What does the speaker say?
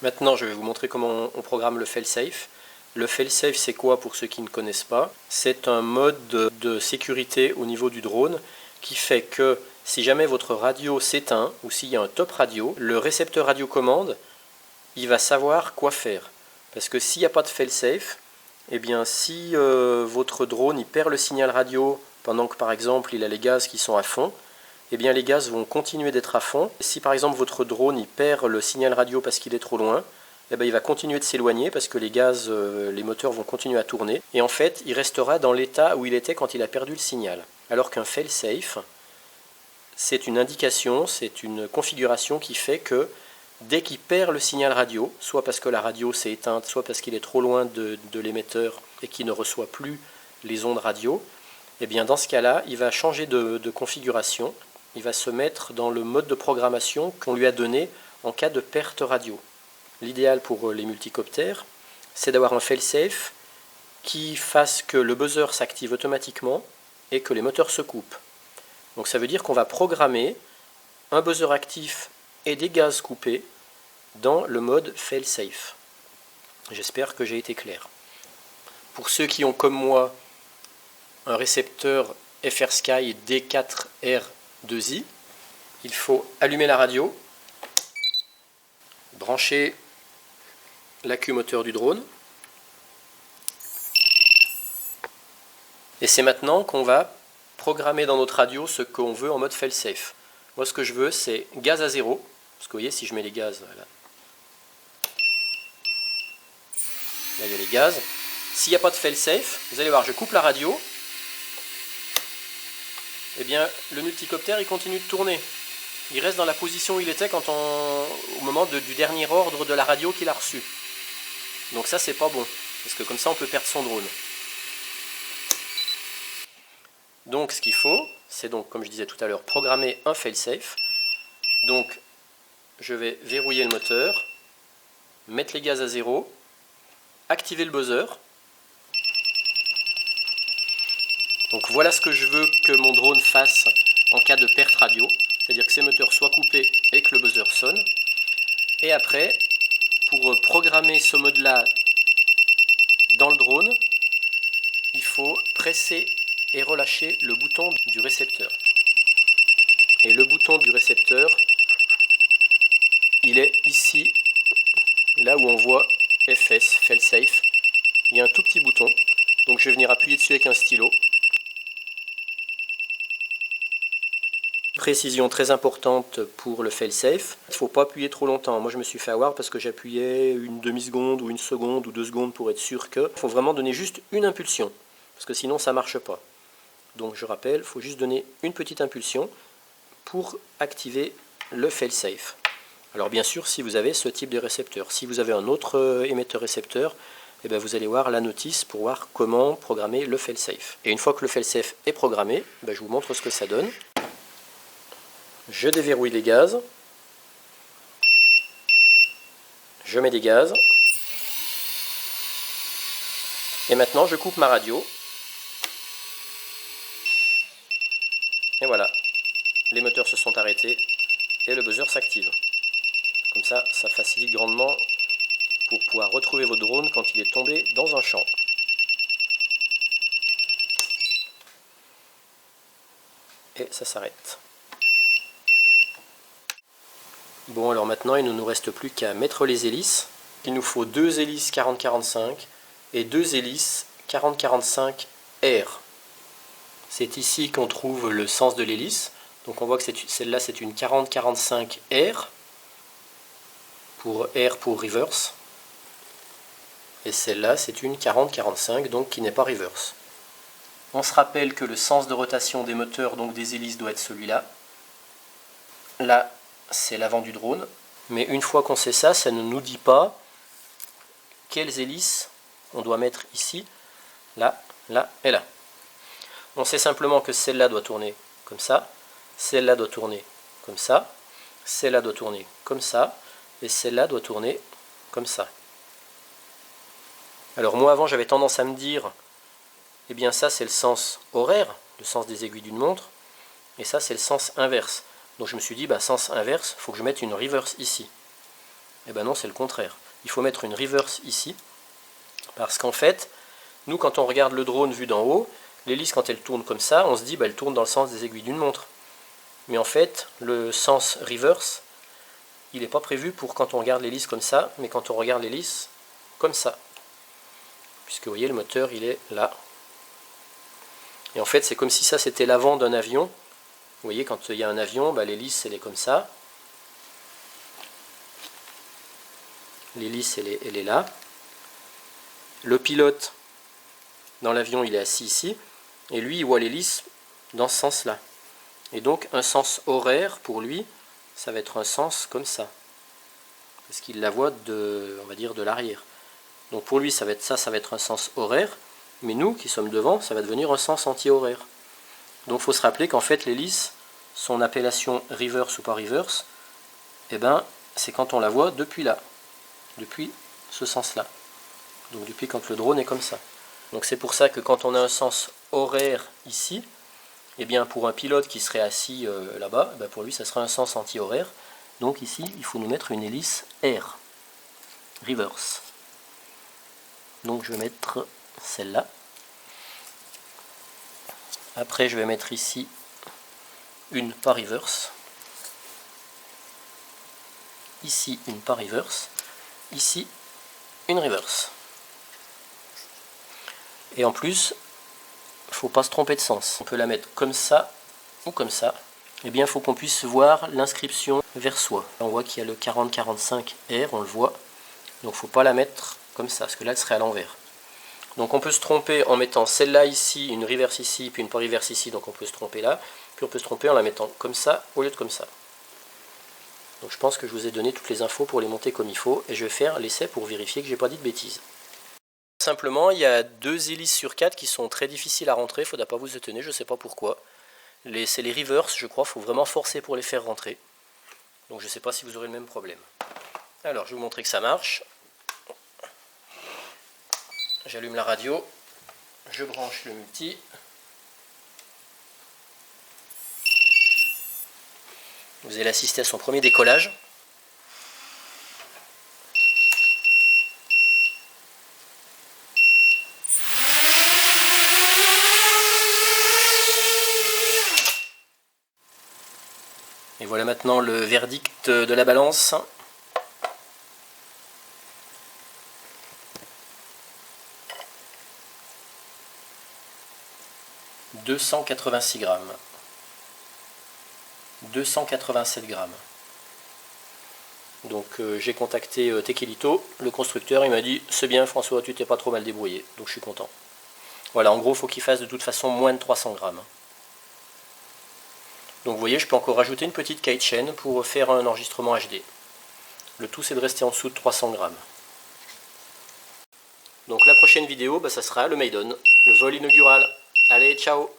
Maintenant, je vais vous montrer comment on programme le fail-safe. Le fail-safe, c'est quoi pour ceux qui ne connaissent pas? C'est un mode de sécurité au niveau du drone qui fait que si jamais votre radio s'éteint ou s'il y a un top radio, le récepteur radiocommande, il va savoir quoi faire. Parce que s'il n'y a pas de fail-safe, eh bien si votre drone il perd le signal radio pendant que par exemple il a les gaz qui sont à fond, eh bien les gaz vont continuer d'être à fond. Si par exemple votre drone il perd le signal radio parce qu'il est trop loin, eh bien, il va continuer de s'éloigner parce que les gaz, les moteurs vont continuer à tourner. Et en fait, il restera dans l'état où il était quand il a perdu le signal. Alors qu'un fail-safe, c'est une indication, c'est une configuration qui fait que dès qu'il perd le signal radio, soit parce que la radio s'est éteinte, soit parce qu'il est trop loin de l'émetteur et qu'il ne reçoit plus les ondes radio, eh bien dans ce cas-là, il va changer de configuration. Il va se mettre dans le mode de programmation qu'on lui a donné en cas de perte radio. L'idéal pour les multicoptères, c'est d'avoir un fail-safe qui fasse que le buzzer s'active automatiquement et que les moteurs se coupent. Donc ça veut dire qu'on va programmer un buzzer actif et des gaz coupés dans le mode fail-safe. J'espère que j'ai été clair. Pour ceux qui ont comme moi un récepteur FrSky D4R2i, il faut allumer la radio, brancher l'accumoteur du drone, et c'est maintenant qu'on va programmer dans notre radio ce qu'on veut en mode fail-safe. Moi ce que je veux c'est gaz à 0, parce que vous voyez si je mets les gaz, voilà. Là il y a les gaz. S'il n'y a pas de fail-safe, vous allez voir, je coupe la radio, et bien le multicoptère il continue de tourner. Il reste dans la position où il était au moment du dernier ordre de la radio qu'il a reçu. Donc ça c'est pas bon, parce que comme ça on peut perdre son drone. Donc ce qu'il faut, c'est donc comme je disais tout à l'heure, programmer un fail-safe. Donc je vais verrouiller le moteur, mettre les gaz à 0, activer le buzzer. Donc voilà ce que je veux que mon drone fasse en cas de perte radio, c'est-à-dire que ses moteurs soient coupés et que le buzzer sonne. Et après, pour programmer ce mode-là dans le drone, il faut presser et relâcher le bouton du récepteur. Et le bouton du récepteur, il est ici, là où on voit FS, fail-safe. Il y a un tout petit bouton, donc je vais venir appuyer dessus avec un stylo. Précision très importante pour le fail-safe, il ne faut pas appuyer trop longtemps. Moi je me suis fait avoir parce que j'appuyais une demi-seconde ou une seconde ou 2 secondes pour être sûr que... Il faut vraiment donner juste une impulsion, parce que sinon ça ne marche pas. Donc je rappelle, il faut juste donner une petite impulsion pour activer le fail-safe. Alors bien sûr si vous avez ce type de récepteur. Si vous avez un autre émetteur récepteur, eh bien, vous allez voir la notice pour voir comment programmer le fail-safe. Et une fois que le fail-safe est programmé, je vous montre ce que ça donne. Je déverrouille les gaz, je mets des gaz, et maintenant je coupe ma radio, et voilà, les moteurs se sont arrêtés, et le buzzer s'active. Comme ça, ça facilite grandement pour pouvoir retrouver votre drone quand il est tombé dans un champ. Et ça s'arrête. Bon alors maintenant il ne nous reste plus qu'à mettre les hélices. Il nous faut 2 hélices 40-45 et 2 hélices 40-45R. C'est ici qu'on trouve le sens de l'hélice. Donc on voit que celle-là c'est une 40-45R pour R pour reverse. Et celle-là c'est une 40-45 donc qui n'est pas reverse. On se rappelle que le sens de rotation des moteurs, donc des hélices, doit être celui-là. Là, c'est l'avant du drone. Mais une fois qu'on sait ça, ça ne nous dit pas quelles hélices on doit mettre ici, là, là et là. On sait simplement que celle-là doit tourner comme ça, celle-là doit tourner comme ça, celle-là doit tourner comme ça, et celle-là doit tourner comme ça. Alors moi avant j'avais tendance à me dire, eh bien ça c'est le sens horaire, le sens des aiguilles d'une montre, et ça c'est le sens inverse. Donc je me suis dit, sens inverse, il faut que je mette une reverse ici. Eh ben non, c'est le contraire. Il faut mettre une reverse ici, parce qu'en fait, nous quand on regarde le drone vu d'en haut, l'hélice quand elle tourne comme ça, on se dit bah, elle tourne dans le sens des aiguilles d'une montre. Mais en fait, le sens reverse, il n'est pas prévu pour quand on regarde l'hélice comme ça, mais quand on regarde l'hélice comme ça. Puisque vous voyez, le moteur il est là. Et en fait, c'est comme si ça c'était l'avant d'un avion. Vous voyez, quand il y a un avion, bah, l'hélice elle est comme ça. L'hélice elle est là. Le pilote dans l'avion il est assis ici. Et lui il voit l'hélice dans ce sens là. Et donc un sens horaire pour lui, ça va être un sens comme ça. Parce qu'il la voit de, on va dire, de l'arrière. Donc pour lui ça va être ça, ça va être un sens horaire. Mais nous qui sommes devant, ça va devenir un sens anti-horaire. Donc il faut se rappeler qu'en fait l'hélice, son appellation reverse ou pas reverse, eh ben, c'est quand on la voit depuis là. Depuis ce sens-là. Donc depuis quand le drone est comme ça. Donc c'est pour ça que quand on a un sens horaire ici, eh bien pour un pilote qui serait assis là-bas, eh bien pour lui ça sera un sens anti-horaire. Donc ici il faut nous mettre une hélice R, reverse. Donc je vais mettre celle-là. Après je vais mettre ici une pas reverse. Ici une pas reverse. Ici une reverse. Et en plus, il ne faut pas se tromper de sens. On peut la mettre comme ça ou comme ça. Eh bien, il faut qu'on puisse voir l'inscription vers soi. On voit qu'il y a le 4045R, on le voit. Donc, il ne faut pas la mettre comme ça, parce que là, elle serait à l'envers. Donc, on peut se tromper en mettant celle-là ici, une reverse ici, puis une pas reverse ici. Donc, on peut se tromper là. Puis, on peut se tromper en la mettant comme ça au lieu de comme ça. Donc, je pense que je vous ai donné toutes les infos pour les monter comme il faut. Et je vais faire l'essai pour vérifier que je n'ai pas dit de bêtises. Simplement, il y a 2 hélices sur 4 qui sont très difficiles à rentrer, il ne faudra pas vous étonner, je ne sais pas pourquoi. C'est les reverse, je crois, il faut vraiment forcer pour les faire rentrer. Donc je ne sais pas si vous aurez le même problème. Alors, je vais vous montrer que ça marche. J'allume la radio, je branche le multi. Vous allez assister à son premier décollage. Et voilà maintenant le verdict de la balance. « 286 grammes. 287 grammes. » Donc j'ai contacté Tekelito, le constructeur, il m'a dit « C'est bien François, tu t'es pas trop mal débrouillé. » Donc je suis content. Voilà, en gros, il faut qu'il fasse de toute façon moins de 300 grammes. Donc vous voyez, je peux encore rajouter une petite kite chain pour faire un enregistrement HD. Le tout, c'est de rester en dessous de 300 grammes. Donc la prochaine vidéo, ça sera le Maiden, le vol inaugural. Allez, ciao!